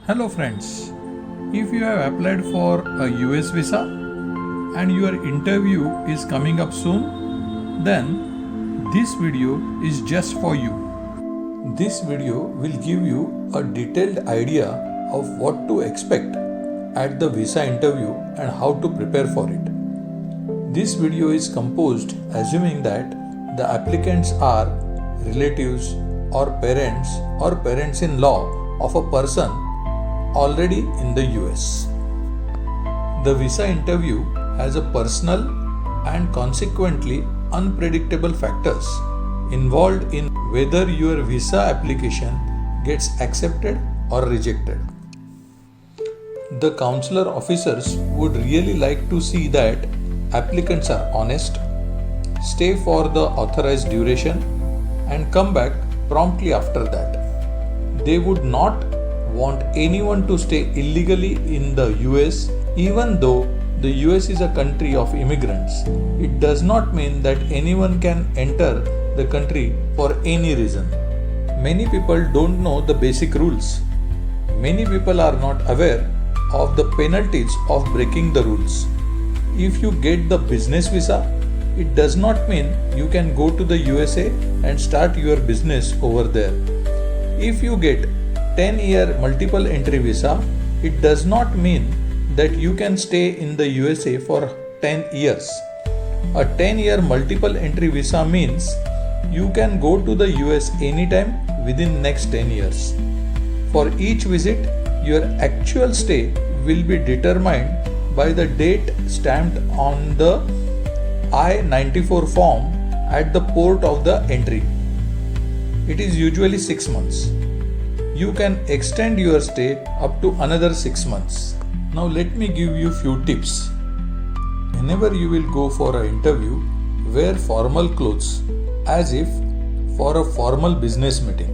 Hello friends, if you have applied for a US visa and your interview is coming up soon, then this video is just for you. This video will give you a detailed idea of what to expect at the visa interview and how to prepare for it. This video is composed assuming that the applicants are relatives or parents-in-law of a person already in the US. The visa interview has a personal and consequently unpredictable factors involved in whether your visa application gets accepted or rejected. The consular officers would really like to see that applicants are honest, stay for the authorized duration, and come back promptly after that. They would not want anyone to stay illegally in the US. Even though the US is a country of immigrants, it does not mean that anyone can enter the country for any reason. Many people don't know the basic rules. Many people are not aware of the penalties of breaking the rules. If you get the business visa, it does not mean you can go to the USA and start your business over there. If you get 10-year multiple entry visa, it does not mean that you can stay in the USA for 10 years. A 10-year multiple entry visa means you can go to the US anytime within next 10 years. For each visit, your actual stay will be determined by the date stamped on the I-94 form at the port of the entry. It is usually 6 months. You can extend your stay up to another 6 months. Now let me give you few tips. Whenever you will go for an interview, wear formal clothes as if for a formal business meeting.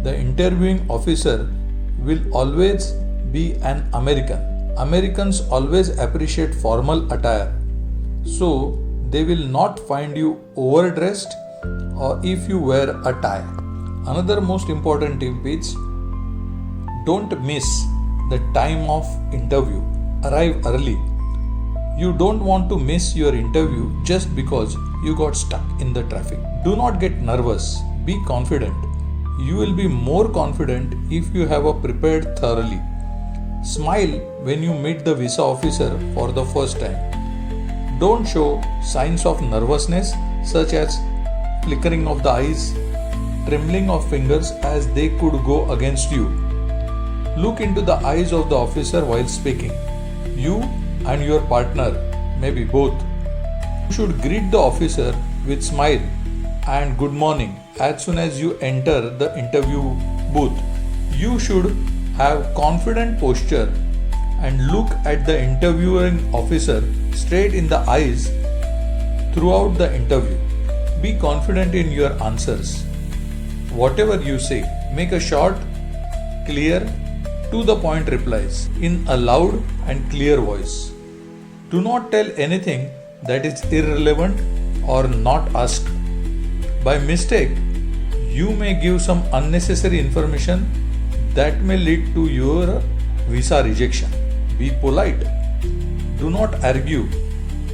The interviewing officer will always be an American. Americans always appreciate formal attire, so they will not find you overdressed or if you wear a tie. Another most important tip is don't miss the time of interview. Arrive early. You don't want to miss your interview just because you got stuck in the traffic. Do not get nervous. Be confident. You will be more confident if you have prepared thoroughly. Smile when you meet the visa officer for the first time. Don't show signs of nervousness such as flickering of the eyes, trembling of fingers as they could go against you. Look into the eyes of the officer while speaking. You and your partner, maybe both, should greet the officer with smile and good morning as soon as you enter the interview booth. You should have confident posture and look at the interviewing officer straight in the eyes throughout the interview. Be confident in your answers. Whatever you say, make a short, clear, to the point replies in a loud and clear voice. Do not tell anything that is irrelevant or not asked. By mistake, you may give some unnecessary information that may lead to your visa rejection. Be polite. Do not argue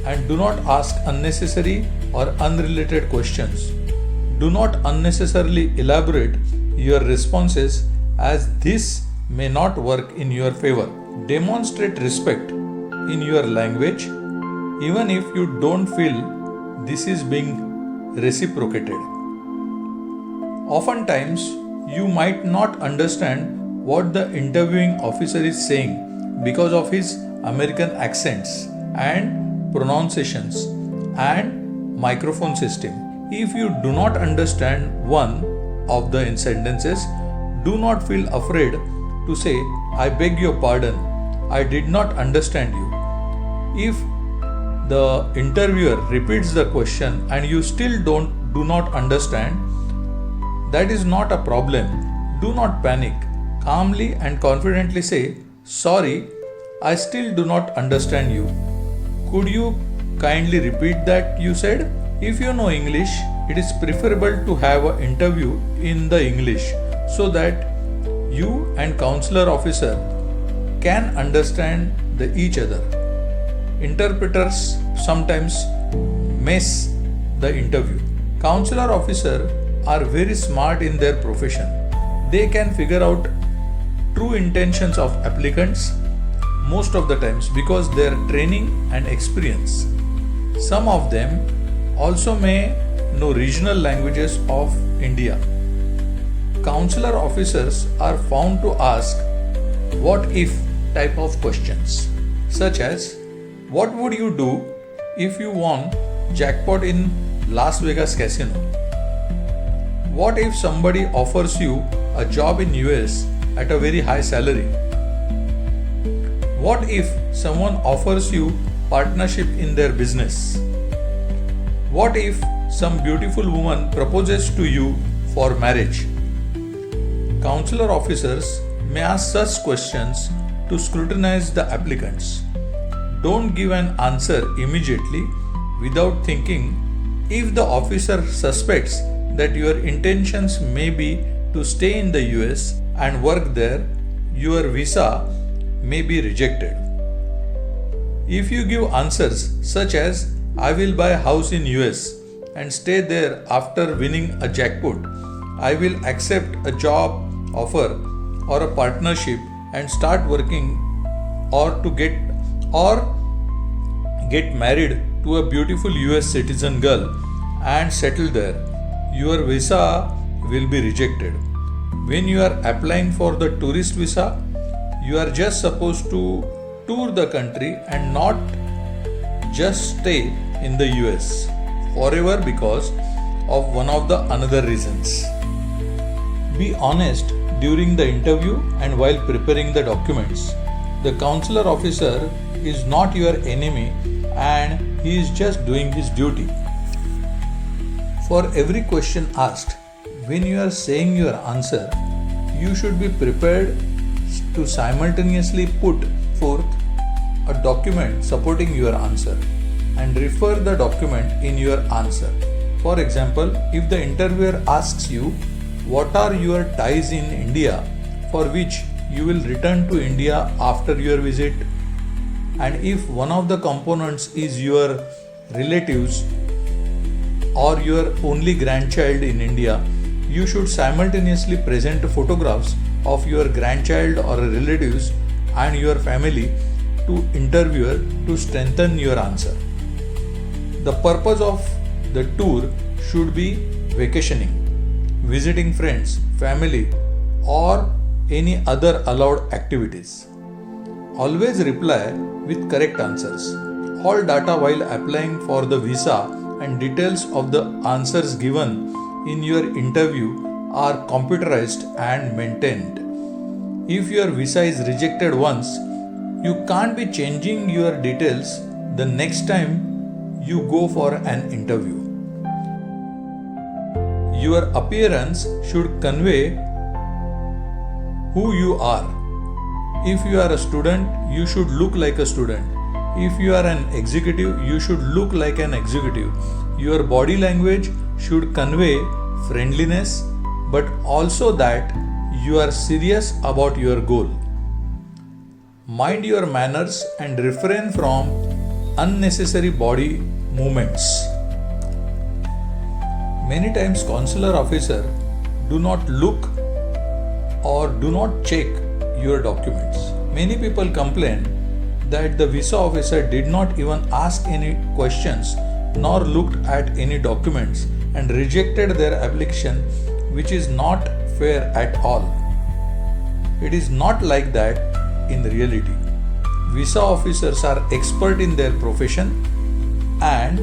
and do not ask unnecessary or unrelated questions. Do not unnecessarily elaborate your responses as this may not work in your favor. Demonstrate respect in your language even if you don't feel this is being reciprocated. Oftentimes, you might not understand what the interviewing officer is saying because of his American accents and pronunciations and microphone system. If you do not understand one of the sentences, do not feel afraid to say, I beg your pardon, I did not understand you. If the interviewer repeats the question and you still do not understand, that is not a problem. Do not panic. Calmly and confidently say, sorry, I still do not understand you. Could you kindly repeat that you said? If you know English, it is preferable to have an interview in the English so that you and counselor officer can understand each other. Interpreters sometimes mess the interview. Counselor officers are very smart in their profession. They can figure out true intentions of applicants most of the times because their training and experience. Some of them also may know regional languages of India. Counselor officers are found to ask what if type of questions, such as what would you do if you won jackpot in Las Vegas casino? What if somebody offers you a job in US at a very high salary? What if someone offers you partnership in their business? What if some beautiful woman proposes to you for marriage? Counselor officers may ask such questions to scrutinize the applicants. Don't give an answer immediately without thinking. If the officer suspects that your intentions may be to stay in the US and work there, your visa may be rejected. If you give answers such as I will buy a house in US and stay there after winning a jackpot, I will accept a job offer or a partnership and start working or get married to a beautiful US citizen girl and settle there, your visa will be rejected. When you are applying for the tourist visa, you are just supposed to tour the country and not just stay in the US forever because of one of the another reasons. Be honest during the interview and while preparing the documents. The counselor officer is not your enemy and he is just doing his duty. For every question asked, when you are saying your answer, you should be prepared to simultaneously put forth a document supporting your answer and refer the document in your answer. For example, if the interviewer asks you, what are your ties in India for which you will return to India after your visit? And if one of the components is your relatives or your only grandchild in India, you should simultaneously present photographs of your grandchild or relatives and your family to interviewer to strengthen your answer. The purpose of the tour should be vacationing, visiting friends, family, or any other allowed activities. Always reply with correct answers. All data while applying for the visa and details of the answers given in your interview are computerized and maintained. If your visa is rejected once, you can't be changing your details the next time you go for an interview. Your appearance should convey who you are. If you are a student, you should look like a student. If you are an executive, you should look like an executive. Your body language should convey friendliness, but also that you are serious about your goal. Mind your manners and refrain from unnecessary body movements. Many times consular officer do not look or do not check your documents. Many people complain that the visa officer did not even ask any questions nor looked at any documents and rejected their application, which is not fair at all. It is not like that in reality. Visa officers are expert in their profession and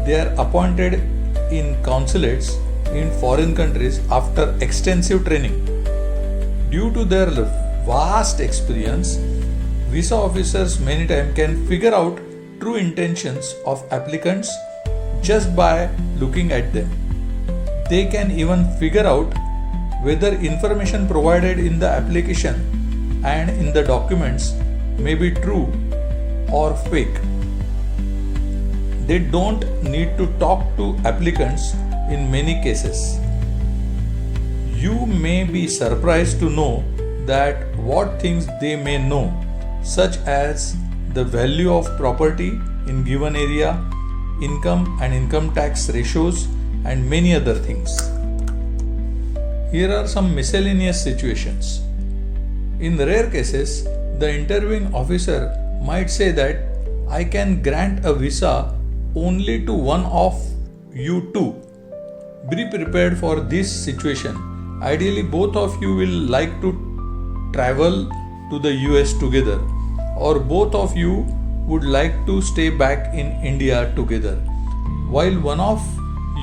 they are appointed in consulates in foreign countries after extensive training. Due to their vast experience, visa officers many times can figure out true intentions of applicants just by looking at them. They can even figure out whether information provided in the application and in the documents may be true or fake. They don't need to talk to applicants in many cases. You may be surprised to know that what things they may know, such as the value of property in given area, income and income tax ratios, and many other things. Here are some miscellaneous situations. In rare cases, the interviewing officer might say that I can grant a visa only to one of you two. Be prepared for this situation. Ideally, both of you will like to travel to the US together, or both of you would like to stay back in India together. While one of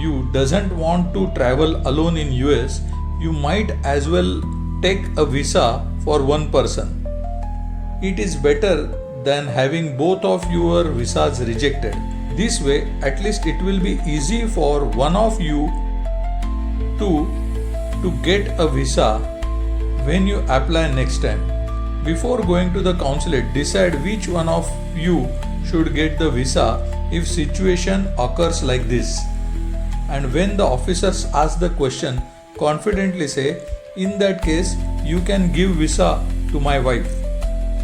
you doesn't want to travel alone in US, you might as well take a visa for one person. It is better than having both of your visas rejected. This way, at least it will be easy for one of you to get a visa when you apply next time. Before going to the consulate, decide which one of you should get the visa if situation occurs like this. And when the officers ask the question, confidently say, in that case, you can give visa to my wife,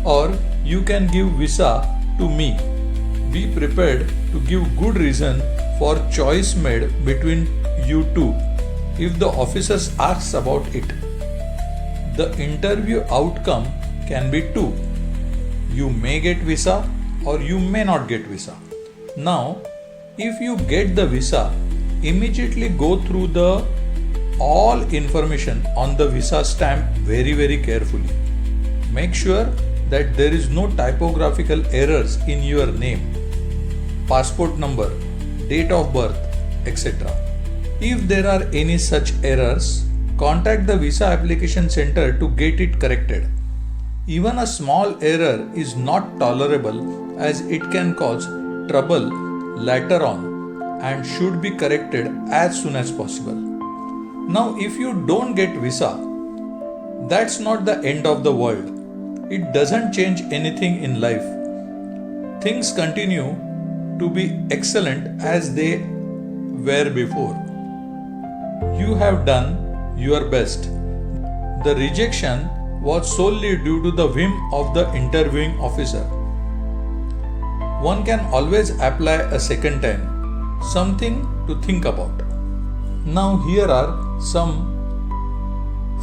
or you can give visa to me. Be prepared to give good reason for choice made between you two if the officers asks about it. The interview outcome can be two. You may get visa or you may not get visa. Now, if you get the visa, immediately go through the all information on the visa stamp very carefully. Make sure that there is no typographical errors in your name, passport number, date of birth, etc. If there are any such errors, contact the visa application center to get it corrected. Even a small error is not tolerable, as it can cause trouble later on and should be corrected as soon as possible. Now, if you don't get visa, that's not the end of the world. It doesn't change anything in life. Things continue to be excellent as they were before. You have done your best. The rejection was solely due to the whim of the interviewing officer. One can always apply a second time. Something to think about. Now here are some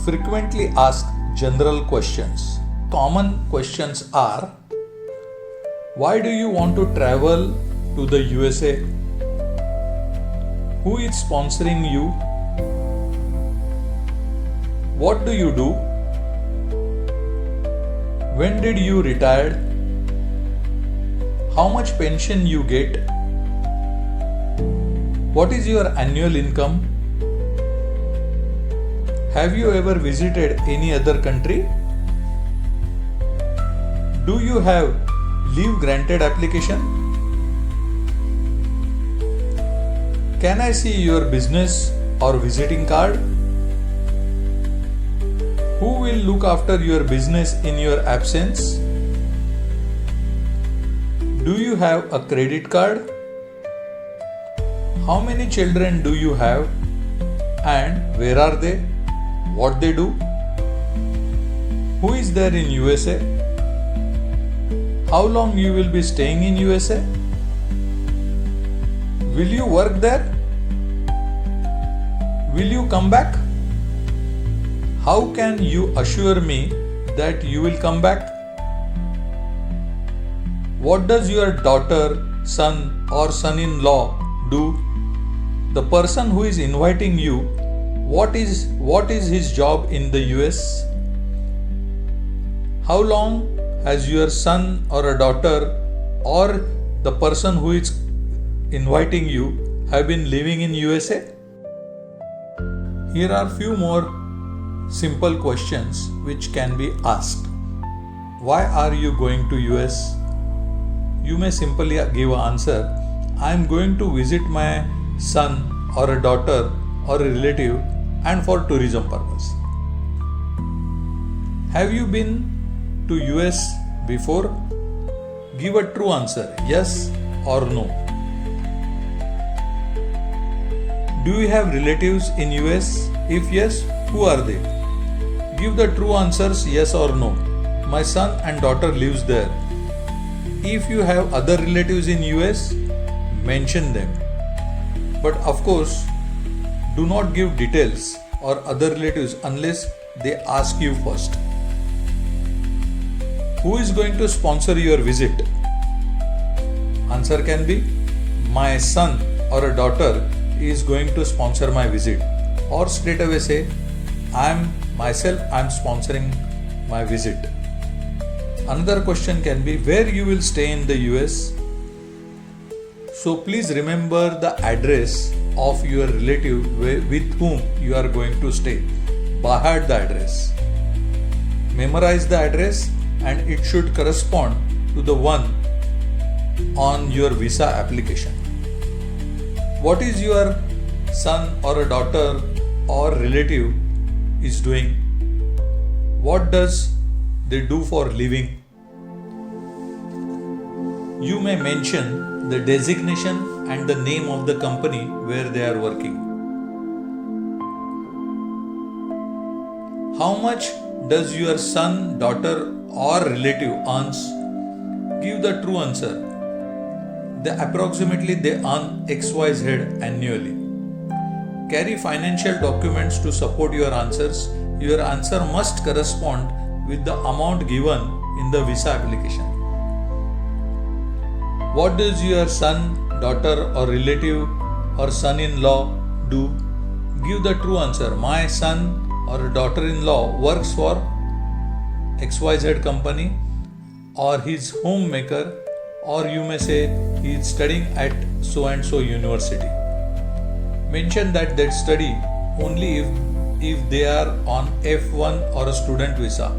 frequently asked general questions. Common questions are: why do you want to travel to the USA? Who is sponsoring you? What do you do? When did you retire? How much pension you get? What is your annual income? Have you ever visited any other country? Do you have leave granted application? Can I see your business or visiting card? Who will look after your business in your absence? Do you have a credit card? How many children do you have? And where are they? What they do? Who is there in USA? How long you will be staying in USA? Will you work there? Will you come back? How can you assure me that you will come back? What does your daughter, son or son-in-law do? The person who is inviting you, what is his job in the US? How long has your son or a daughter or the person who is inviting you have been living in USA? Here are few more simple questions which can be asked. Why are you going to US? You may simply give an answer: I am going to visit my son or a daughter or a relative and for tourism purpose. Have you been to US before? Give a true answer, yes or no. Do you have relatives in US? If yes, who are they? Give the true answers yes or no. My son and daughter lives there. If you have other relatives in US, mention them. But of course, do not give details or other relatives unless they ask you first. Who is going to sponsor your visit? Answer can be, my son or a daughter is going to sponsor my visit. Or straight away say, I am sponsoring my visit. Another question can be, where you will stay in the US. So please remember the address of your relative with whom you are going to stay. By heart the address. Memorize the address and it should correspond to the one on your visa application. What is your son or a daughter or relative is doing? What does they do for living? You may mention the designation and the name of the company where they are working. How much does your son, daughter or relative earns? Give the true answer. Approximately they earn XYZ annually. Carry financial documents to support your answers. Your answer must correspond with the amount given in the visa application. What does your son, daughter or relative or son-in-law do? Give the true answer. My son or daughter-in-law works for XYZ company, or his homemaker, or you may say he is studying at so and so university. Mention that they study only if they are on F1 or a student visa.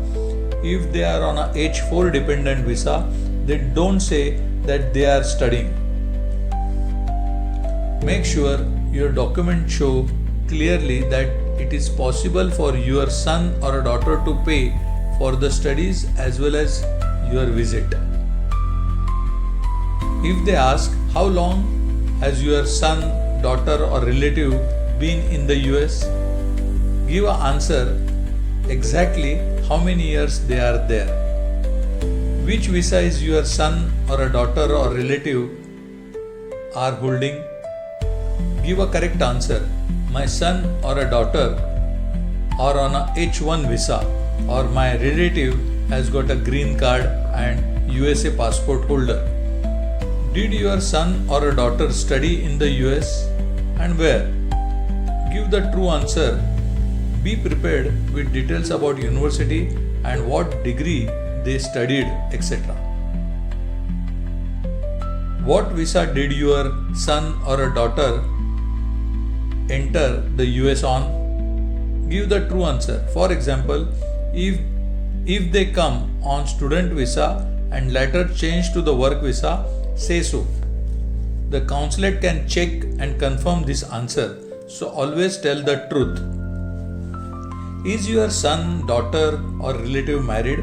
If they are on a H4 dependent visa, they don't say that they are studying. Make sure your documents show clearly that it is possible for your son or a daughter to pay for the studies as well as your visit. If they ask, how long has your son, daughter or relative been in the US? Give an answer exactly how many years they are there. Which visa is your son or a daughter or relative are holding? Give a correct answer. My son or a daughter are on a H1 visa, or my relative has got a green card and USA passport holder. Did your son or a daughter study in the US and where? Give the true answer. Be prepared with details about university and what degree they studied, etc. What visa did your son or a daughter enter the US on? Give the true answer. For example, if they come on student visa and later change to the work visa, say so. The consulate can check and confirm this answer, so always tell the truth. Is your son, daughter or relative married?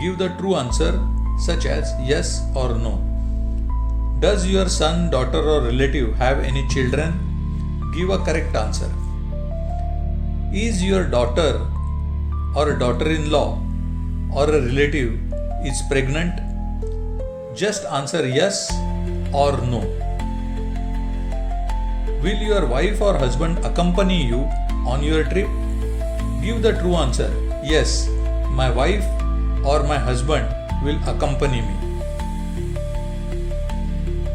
Give the true answer such as yes or no. Does your son, daughter or relative have any children? Give a correct answer. Is your daughter or a daughter-in-law or a relative is pregnant? Just answer yes or no. Will your wife or husband accompany you on your trip? Give the true answer. Yes, my wife or my husband will accompany me.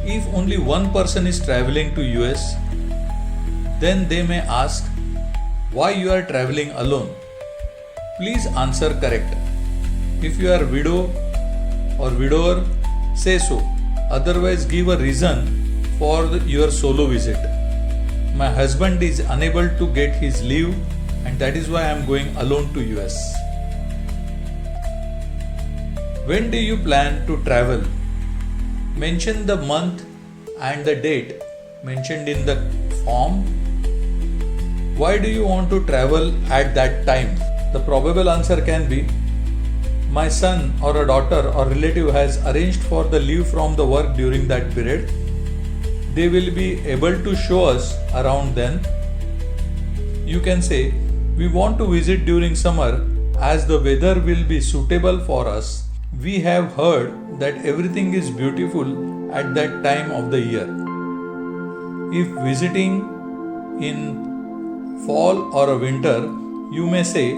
If only one person is traveling to US, then they may ask why you are traveling alone. Please answer correct. If you are widow or widower, say so. Otherwise, give a reason for your solo visit. My husband is unable to get his leave and that is why I am going alone to US. When do you plan to travel? Mention the month and the date mentioned in the form. Why do you want to travel at that time? The probable answer can be, my son or a daughter or relative has arranged for the leave from the work during that period. They will be able to show us around then. You can say, we want to visit during summer as the weather will be suitable for us. We have heard that everything is beautiful at that time of the year. If visiting in fall or a winter, you may say,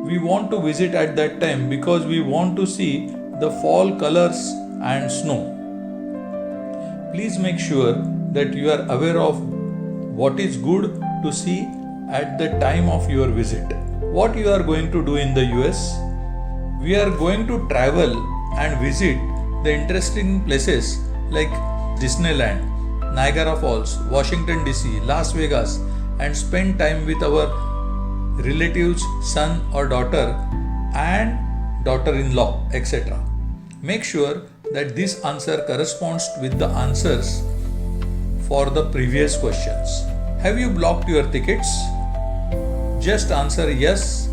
we want to visit at that time because we want to see the fall colors and snow. Please make sure that you are aware of what is good to see at the time of your visit. What you are going to do in the US? We are going to travel and visit the interesting places like Disneyland, Niagara Falls, Washington DC, Las Vegas, and spend time with our relatives, son or daughter and daughter-in-law, etc. Make sure that this answer corresponds with the answers for the previous questions. Have you blocked your tickets? Just answer yes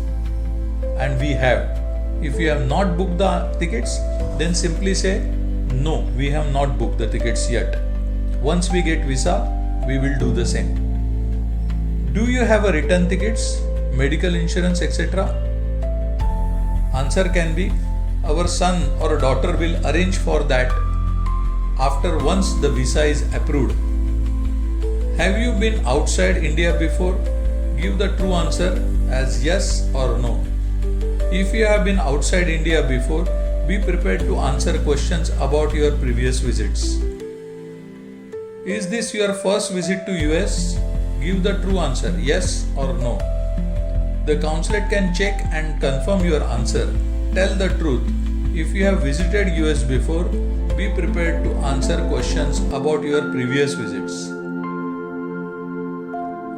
and we have. If you have not booked the tickets, then simply say no, we have not booked the tickets yet. Once we get visa, we will do the same. Do you have a return tickets, medical insurance, etc.? Answer can be our son or daughter will arrange for that after once the visa is approved. Have you been outside India before? Give the true answer as yes or no. If you have been outside India before, be prepared to answer questions about your previous visits. Is this your first visit to US? Give the true answer yes or no. The consulate can check and confirm your answer. Tell the truth. If you have visited US before, be prepared to answer questions about your previous visits.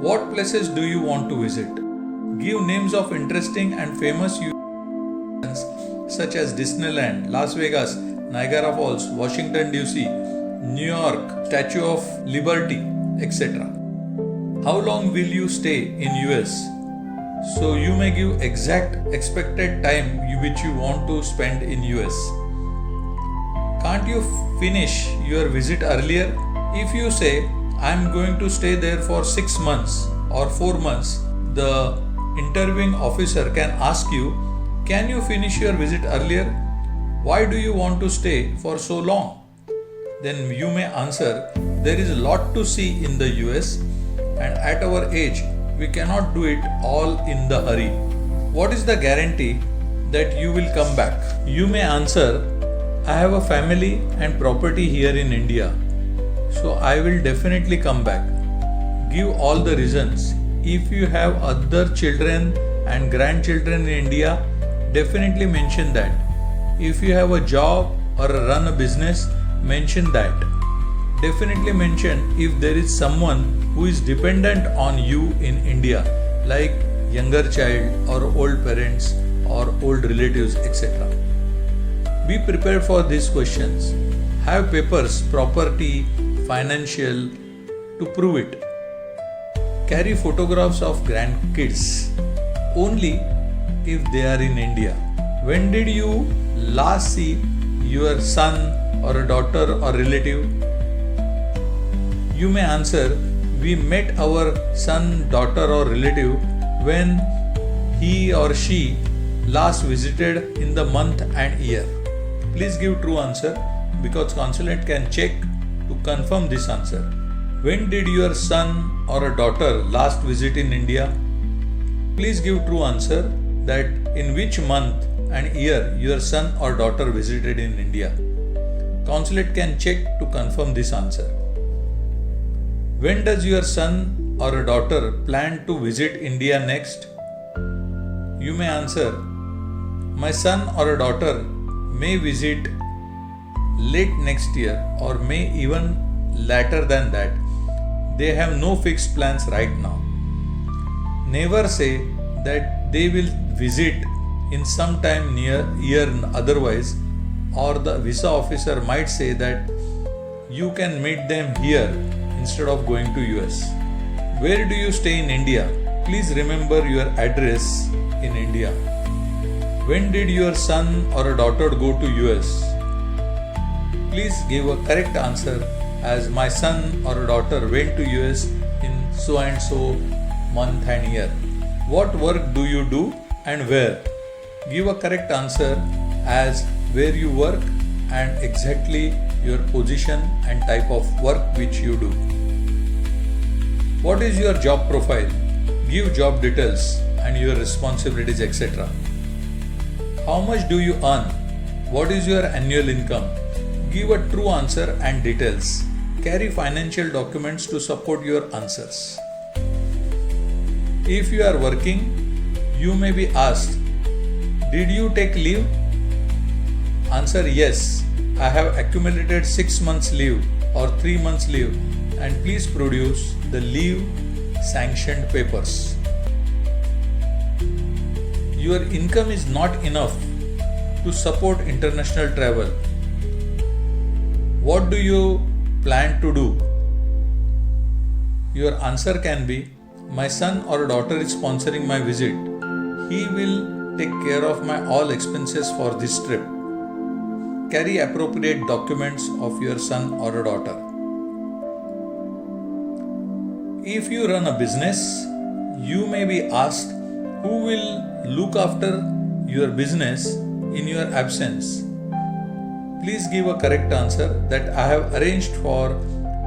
What places do you want to visit? Give names of interesting and famous such as Disneyland, Las Vegas, Niagara Falls, Washington DC, New York, Statue of Liberty, etc. How long will you stay in US? So you may give exact expected time which you want to spend in US. Can't you finish your visit earlier? If you say, I am going to stay there for 6 months or 4 months, the interviewing officer can ask you, can you finish your visit earlier? Why do you want to stay for so long? Then you may answer, there is a lot to see in the US and at our age, we cannot do it all in the hurry. What is the guarantee that you will come back? You may answer, I have a family and property here in India, so I will definitely come back. Give all the reasons. If you have other children and grandchildren in India, definitely mention that. If you have a job or run a business, mention that. Definitely mention if there is someone who is dependent on you in India, like younger child or old parents or old relatives, etc. Be prepared for these questions. Have papers, property, financial to prove it. Carry photographs of grandkids only if they are in India. When did you last see your son or a daughter or relative? You may answer, we met our son, daughter or relative when he or she last visited in the month and year. Please give true answer because consulate can check to confirm this answer. When did your son or a daughter last visit in India? Please give true answer that in which month and year your son or daughter visited in India. Consulate can check to confirm this answer. When does your son or a daughter plan to visit India next? You may answer, my son or a daughter may visit late next year or may even later than that. They have no fixed plans right now. Never say that they will visit in some time near year otherwise, or the visa officer might say that you can meet them here instead of going to US. Where do you stay in India? Please remember your address in India. When did your son or a daughter go to US? Please give a correct answer as my son or a daughter went to US in so and so month and year. What work do you do and where? Give a correct answer as where you work and exactly your position and type of work which you do. What is your job profile? Give job details and your responsibilities, etc. How much do you earn? What is your annual income? Give a true answer and details. Carry financial documents to support your answers. If you are working, you may be asked, did you take leave? Answer yes, I have accumulated 6 months leave or 3 months leave, and please produce the leave sanctioned papers. Your income is not enough to support international travel. What do you plan to do? Your answer can be, my son or daughter is sponsoring my visit. He will take care of my all expenses for this trip. Carry appropriate documents of your son or daughter. If you run a business, you may be asked who will look after your business in your absence. Please give a correct answer that I have arranged for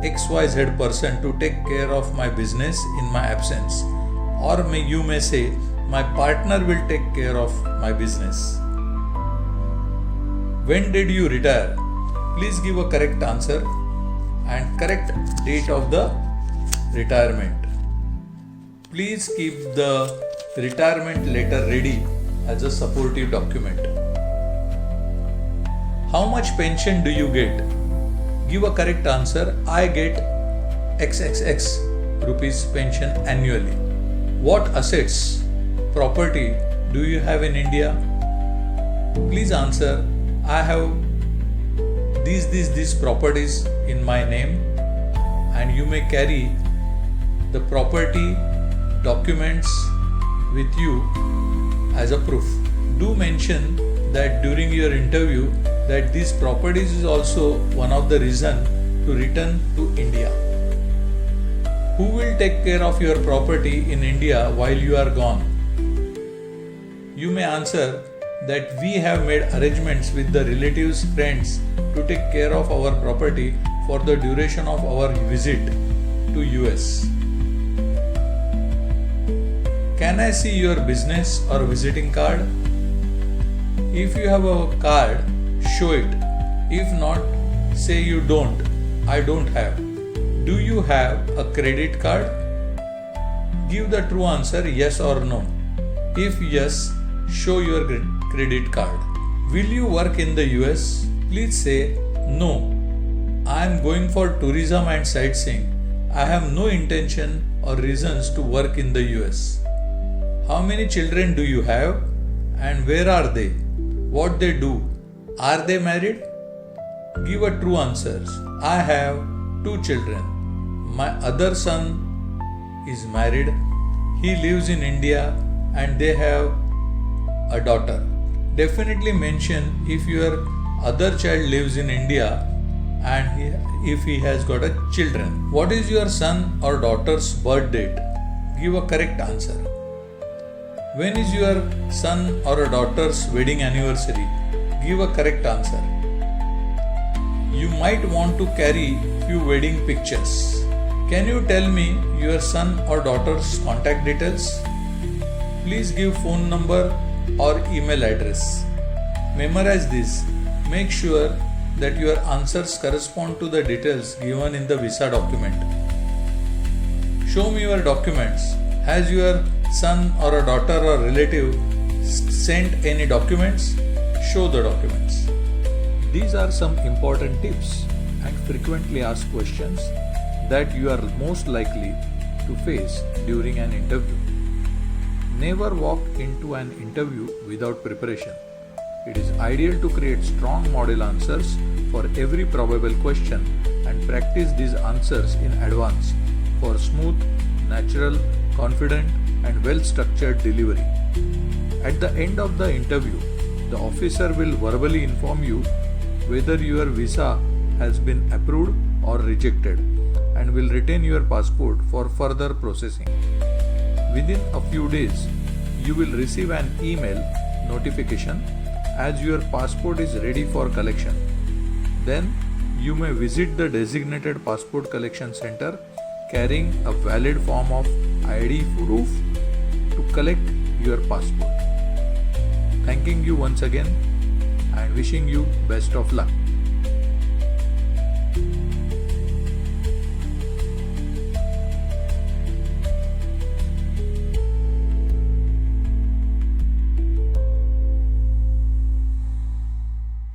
XYZ person to take care of my business in my absence. Or you may say, my partner will take care of my business. When did you retire? Please give a correct answer and correct date of the retirement. Please keep the retirement letter ready as a supportive document. How much pension do you get? Give a correct answer. I get XXX rupees pension annually. What assets, property do you have in India? Please answer. I have these properties in my name, and you may carry the property documents with you as a proof. Do mention that during your interview that these properties is also one of the reason to return to India. Who will take care of your property in India while you are gone? You may answer that we have made arrangements with the relatives, friends to take care of our property for the duration of our visit to US. Can I see your business or visiting card? If you have a card, show it. If not, say you don't. I don't have. Do you have a credit card? Give the true answer yes or no. If yes, show your credit card. Will you work in the US? Please say no. I am going for tourism and sightseeing. I have no intention or reasons to work in the US. How many children do you have and where are they? What they do? Are they married? Give a true answer. I have 2 children. My other son is married. He lives in India and they have a daughter. Definitely mention if your other child lives in India and if he has got a children. What is your son or daughter's birth date? Give a correct answer. When is your son or a daughter's wedding anniversary? Give a correct answer. You might want to carry few wedding pictures. Can you tell me your son or daughter's contact details? Please give phone number or email address. Memorize this. Make sure that your answers correspond to the details given in the visa document. Show me your documents. Has your son or a daughter or relative sent any documents? Show the documents. These are some important tips and frequently asked questions that you are most likely to face during an interview. Never walk into an interview without preparation. It is ideal to create strong model answers for every probable question and practice these answers in advance for smooth, natural, confident, and well-structured delivery. At the end of the interview, the officer will verbally inform you whether your visa has been approved or rejected and will retain your passport for further processing. Within a few days, you will receive an email notification as your passport is ready for collection. Then you may visit the designated passport collection center carrying a valid form of ID proof to collect your passport. Thanking you once again and wishing you best of luck.